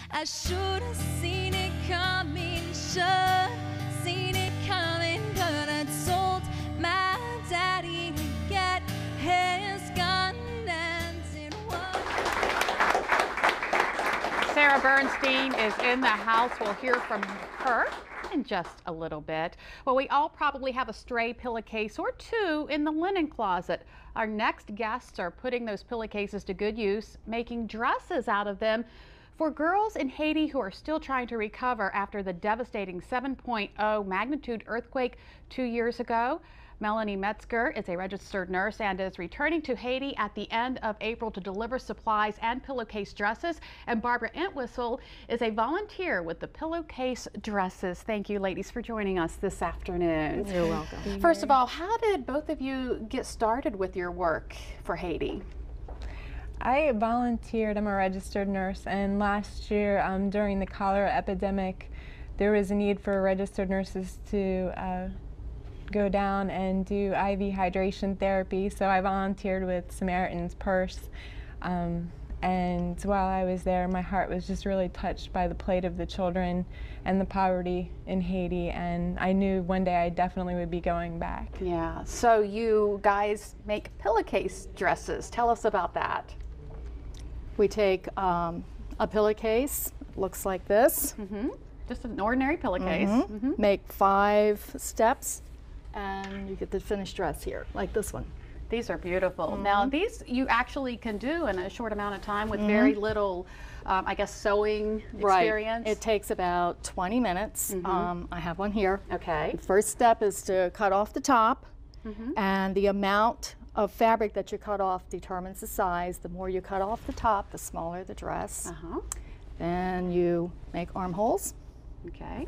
I should have seen it coming, should have seen it coming, but I told my daddy to get his gun and it was. Sarah Bernstein is in the house. We'll hear from her in just a little bit. Well, we all probably have a stray pillowcase or two in the linen closet. Our next guests are putting those pillowcases to good use, making dresses out of them for girls in Haiti who are still trying to recover after the devastating 7.0 magnitude earthquake 2 years ago. Melanie Metzger is a registered nurse and is returning to Haiti at the end of April to deliver supplies and pillowcase dresses. And Barbara Entwistle is a volunteer with the Pillowcase Dresses. Thank you, ladies, for joining us this afternoon. You're welcome. First of all, how did both of you get started with your work for Haiti? I volunteered. I'm a registered nurse, and last year during the cholera epidemic, there was a need for registered nurses to go down and do IV hydration therapy, so I volunteered with Samaritan's Purse. And while I was there, my heart was just really touched by the plight of the children and the poverty in Haiti, and I knew one day I definitely would be going back. Yeah, so you guys make pillowcase dresses. Tell us about that. We take a pillowcase, looks like this. Just an ordinary pillowcase. Make 5 steps, and you get the finished dress here, like this one. These are beautiful. Now, these you actually can do in a short amount of time with very little, I guess, sewing experience. Right. It takes about 20 minutes. I have one here. Okay. The first step is to cut off the top, and the amount of fabric that you cut off determines the size. The more you cut off the top, the smaller the dress. Then you make armholes. Okay.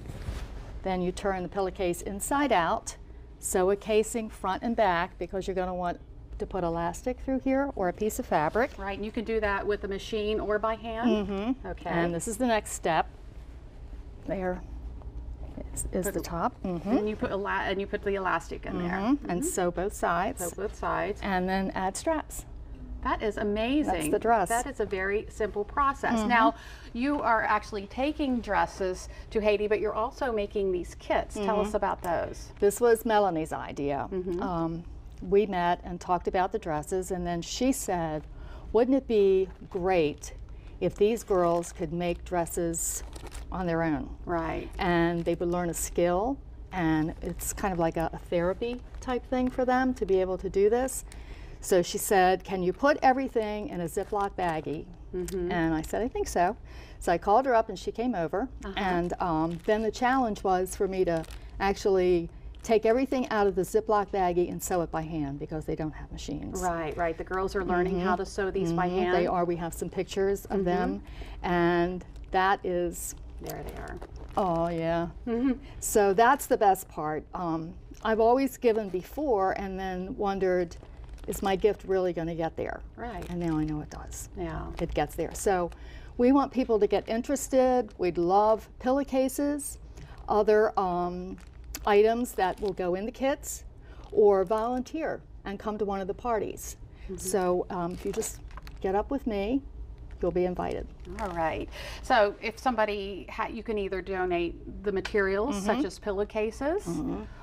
Then you turn the pillowcase inside out, sew a casing front and back, because you're going to want to put elastic through here or a piece of fabric. Right, and you can do that with a machine or by hand. Okay. And this is the next step. There is the top. And you put the elastic in there. And sew both sides. So both sides. And then add straps. That is amazing. That's the dress. That is a very simple process. Now, you are actually taking dresses to Haiti, but you're also making these kits. Tell us about those. This was Melanie's idea. We met and talked about the dresses, and then she said, wouldn't it be great if these girls could make dresses on their own? Right. And they would learn a skill, and it's kind of like a therapy type thing for them to be able to do this. So she said, can you put everything in a Ziploc baggie? And I said, I think so. So I called her up and she came over. And then the challenge was for me to actually take everything out of the Ziploc baggie and sew it by hand, because they don't have machines. Right, right. The girls are learning how to sew these by hand. They are. We have some pictures of them. And that is... There they are. Oh, yeah. So that's the best part. I've always given before and then wondered, is my gift really going to get there? Right. And now I know it does. Yeah. It gets there. So we want people to get interested. We'd love pillowcases, other items that will go in the kits, or volunteer and come to one of the parties. So if you just get up with me, you'll be invited. All right. So if somebody, you can either donate the materials such as pillowcases,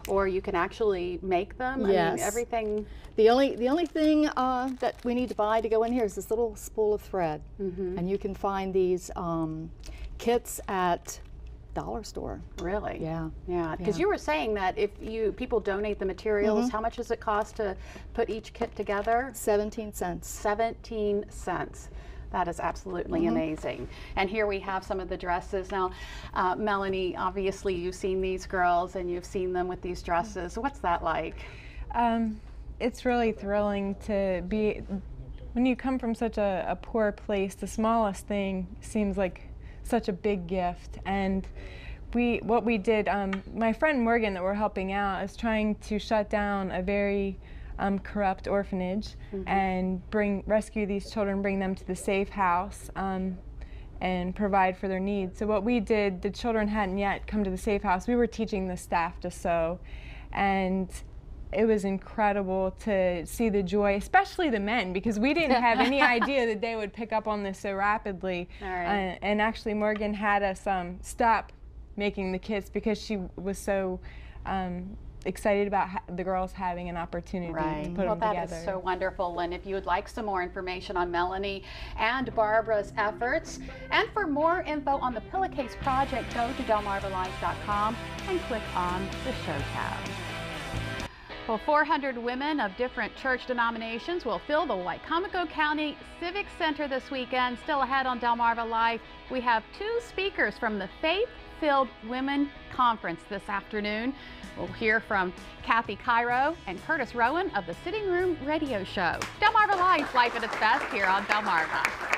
or you can actually make them. Yes. I mean, everything. The only thing that we need to buy to go in here is this little spool of thread, and you can find these kits at dollar store. Really? Yeah. Yeah. Because you were saying that if people donate the materials, how much does it cost to put each kit together? 17 cents. 17 cents. That is absolutely amazing. And here we have some of the dresses. Now, Melanie, obviously you've seen these girls and you've seen them with these dresses. What's that like? It's really thrilling to be, when you come from such a poor place, the smallest thing seems like such a big gift. And what we did, my friend Morgan that we're helping out is trying to shut down a very corrupt orphanage and rescue these children, bring them to the safe house and provide for their needs. So what we did, the children hadn't yet come to the safe house. We were teaching the staff to sew, and it was incredible to see the joy, especially the men, because we didn't have any idea that they would pick up on this so rapidly. All right. And actually Morgan had us stop making the kits because she was so excited about the girls having an opportunity to put them together. That is so wonderful. And if you would like some more information on Melanie and Barbara's efforts, and for more info on the Pillowcase project, go to delmarvalife.com and click on the Show tab. Well, 400 women of different church denominations will fill the Wicomico County Civic Center this weekend. Still ahead on Delmarva Life, we have 2 speakers from the Faith-Filled Women Conference this afternoon. We'll hear from Kathy Cairo and Curtis Rowan of the Sitting Room Radio Show. Delmarva Life, life at its best here on Delmarva.